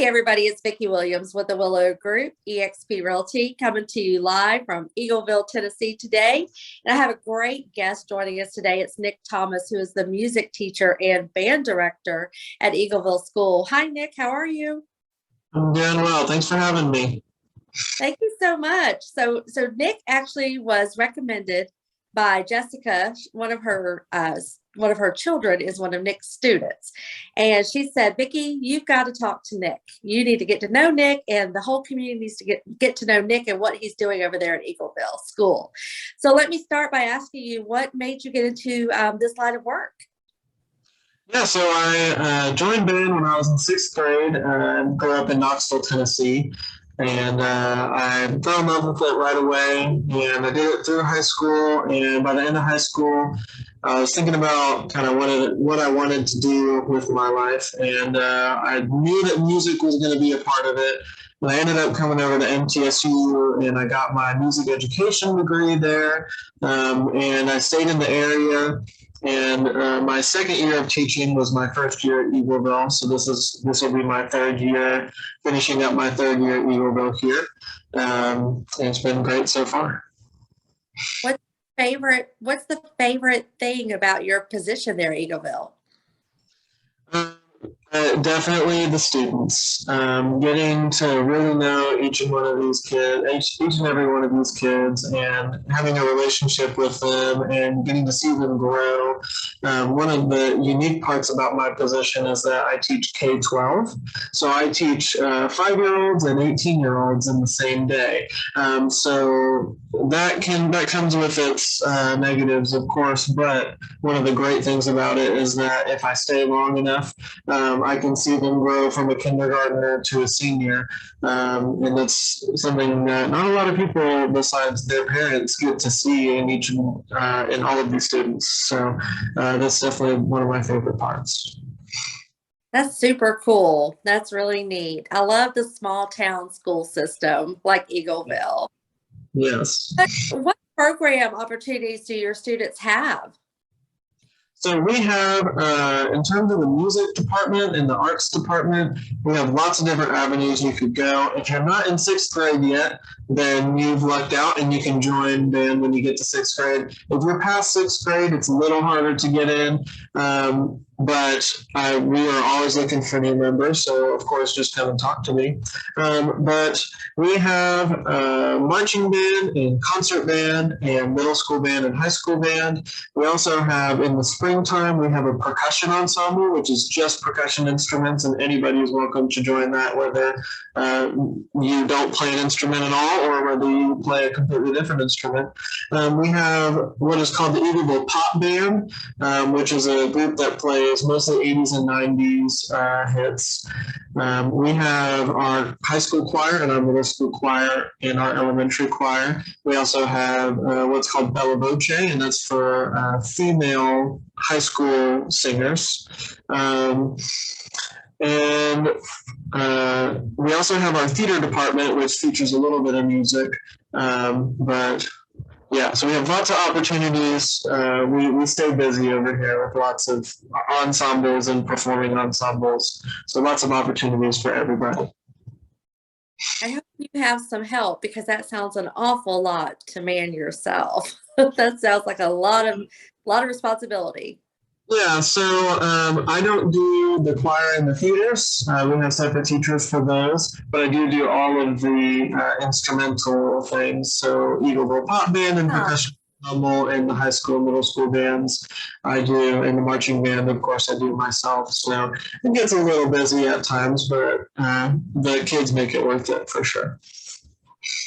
Hey everybody, it's Vicki Williams with the Willow Group, eXp Realty, coming to you live from Eagleville, Tennessee today. And I have a great guest joining us today. It's Nick Thomas, who is the music teacher and band director at Eagleville School. Hi, Nick. How are you? I'm doing well. Thanks for having me. Thank you so much. So Nick actually was recommended by Jessica. One of her children is one of Nick's students, and she said, "Vicki, you've got to talk to Nick. You need to get to know Nick, and the whole community needs to get to know Nick and what he's doing over there at Eagleville School." So let me start by asking you, what made you get into this line of work? Yeah, so I joined band when I was in sixth grade and grew up in Knoxville, Tennessee. And I fell in love with it right away. And I did it through high school. And by the end of high school, I was thinking about kind of what I wanted to do with my life. And I knew that music was going to be a part of it. And I ended up coming over to MTSU and I got my music education degree there. And I stayed in the area. And my second year of teaching was my first year at Eagleville. So this will be my third year, finishing up my third year at Eagleville here. And it's been great so far. What's the favorite thing about your position there at Eagleville? Definitely the students. Getting to really know each and one of these kids, each and every one of these kids, and having a relationship with them and getting to see them grow. One of the unique parts about my position is that I teach K-12. So I teach 5-year-olds and 18-year-olds in the same day. So that comes with its negatives, of course, but one of the great things about it is that if I stay long enough, I can see them grow from a kindergartner to a senior. And that's something that not a lot of people besides their parents get to see in in all of these students. So that's definitely one of my favorite parts. That's super cool. That's really neat. I love the small town school system like Eagleville. Yes. What program opportunities do your students have? So we have, in terms of the music department and the arts department, we have lots of different avenues you could go. If you're not in sixth grade yet, then you've lucked out and you can join band when you get to sixth grade. If you're past sixth grade, it's a little harder to get in. But we are always looking for new members, so of course just come and talk to me. But we have marching band and concert band and middle school band and high school band. We also have, in the springtime, we have a percussion ensemble, which is just percussion instruments, and anybody is welcome to join that, whether you don't play an instrument at all or whether you play a completely different instrument. We have what is called the Eagleville Pop Band, which is a group that plays mostly 80s and 90s hits. We have our high school choir and our middle school choir and our elementary choir. We also have what's called Bella Voce, and that's for female high school singers. And we also have our theater department, which features a little bit of music. But yeah, so we have lots of opportunities. We stay busy over here with lots of ensembles and performing ensembles. So lots of opportunities for everybody. I hope you have some help because that sounds an awful lot to man yourself. That sounds like a lot of responsibility. Yeah, so I don't do the choir and the theaters. We have separate teachers for those, but I do all of the instrumental things. So Eagleville Pop Band and percussion ensemble and the high school, middle school bands I do, and the marching band, of course, I do myself. So it gets a little busy at times, but the kids make it worth it for sure.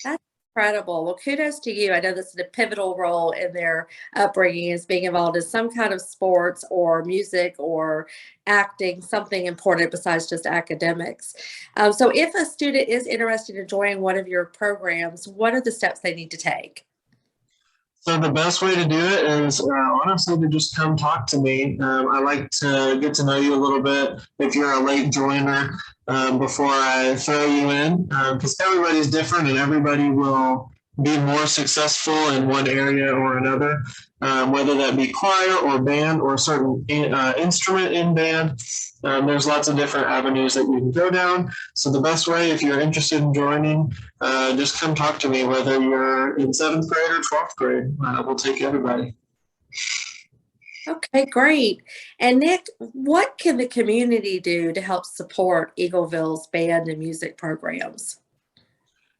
That's incredible. Well, kudos to you. I know this is a pivotal role in their upbringing is being involved in some kind of sports or music or acting, something important besides just academics. So if a student is interested in joining one of your programs, what are the steps they need to take? So the best way to do it is honestly to just come talk to me. I like to get to know you a little bit if you're a late joiner before I throw you in, because everybody's different and everybody will be more successful in one area or another, whether that be choir or band or a certain instrument in band. There's lots of different avenues that you can go down. So the best way, if you're interested in joining, just come talk to me, whether you're in 7th grade or 12th grade. We'll take everybody. Okay, great. And Nick, what can the community do to help support Eagleville's band and music programs?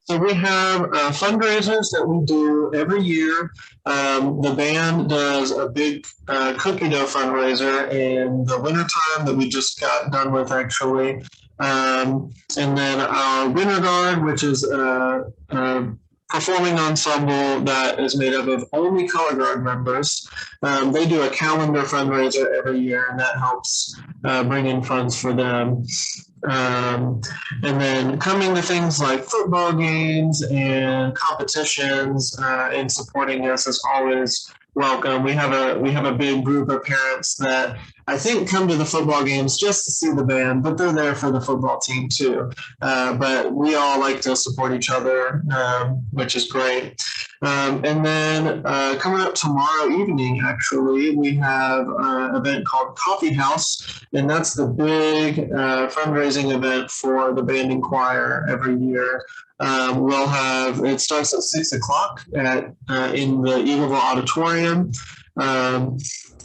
So we have fundraisers that we do every year. The band does a big cookie dough fundraiser in the wintertime that we just got done with, actually. And then our Winter Guard, which is a performing ensemble that is made up of only color guard members. They do a calendar fundraiser every year, and that helps bring in funds for them. And then coming to things like football games and competitions and supporting us is always welcome. We have a big group of parents that I think come to the football games just to see the band, but they're there for the football team too. But we all like to support each other, which is great. And then coming up tomorrow evening, actually, we have an event called Coffee House, and that's the big fundraising event for the band and choir every year. We'll have, it starts at 6 o'clock in the Eagleville Auditorium.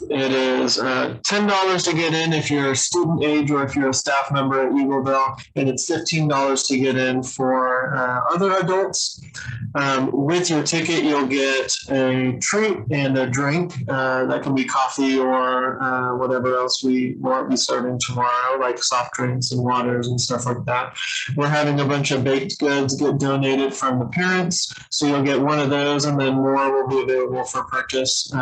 It is $10 to get in if you're a student age or if you're a staff member at Eagleville, and it's $15 to get in for other adults. With your ticket, you'll get a treat and a drink. That can be coffee or whatever else we won't be serving tomorrow, like soft drinks and waters and stuff like that. We're having a bunch of baked goods get donated from the parents, so you'll get one of those, and then more will be available for purchase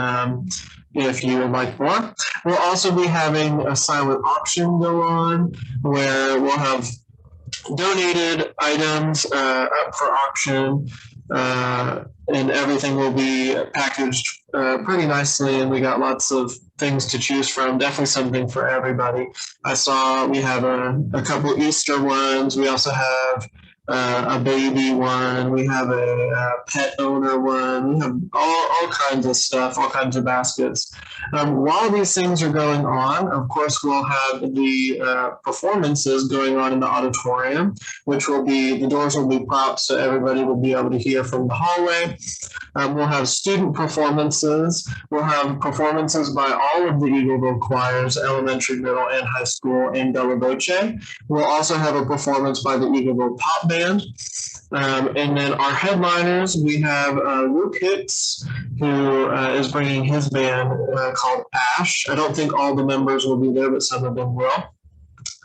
if you would like more. We'll also be having a silent auction go on where we'll have donated items up for auction, and everything will be packaged pretty nicely, and we got lots of things to choose from. Definitely something for everybody. I saw we have a couple Easter ones. We also have a baby one. We have a pet owner one. We have all kinds of stuff, all kinds of baskets. While these things are going on, of course, we'll have the performances going on in the auditorium, which will be, the doors will be propped so everybody will be able to hear from the hallway. We'll have student performances. We'll have performances by all of the Eagleville choirs, elementary, middle, and high school in Bella Voce. We'll also have a performance by the Eagleville Pop Band. And then our headliners, we have Luke Hicks, who is bringing his band called Ash. I don't think all the members will be there, but some of them will.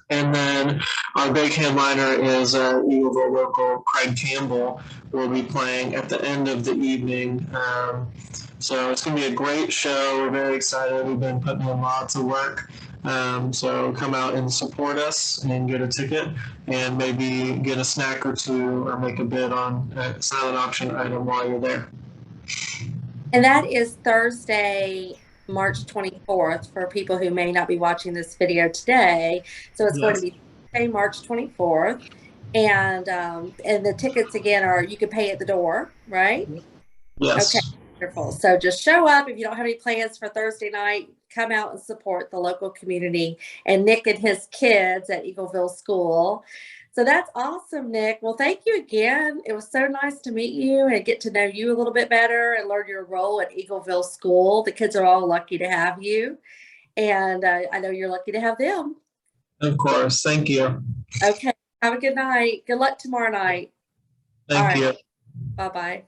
And then our big headliner is Eagleville local Craig Campbell will be playing at the end of the evening. So it's going to be a great show. We're very excited. We've been putting in lots of work. So come out and support us and get a ticket and maybe get a snack or two or make a bid on a silent auction item while you're there. And that is Thursday, March 24th for people who may not be watching this video today. So it's going to be Thursday, March 24th. And the tickets again are, you can pay at the door, right? Yes. Okay, wonderful. So just show up. If you don't have any plans for Thursday night, come out and support the local community and Nick and his kids at Eagleville School. So that's awesome, Nick. Well, thank you again. It was so nice to meet you and get to know you a little bit better and learn your role at Eagleville School. The kids are all lucky to have you, and I know you're lucky to have them. Of course. Thank you. Okay. Have a good night. Good luck tomorrow night. Thank you. Bye-bye.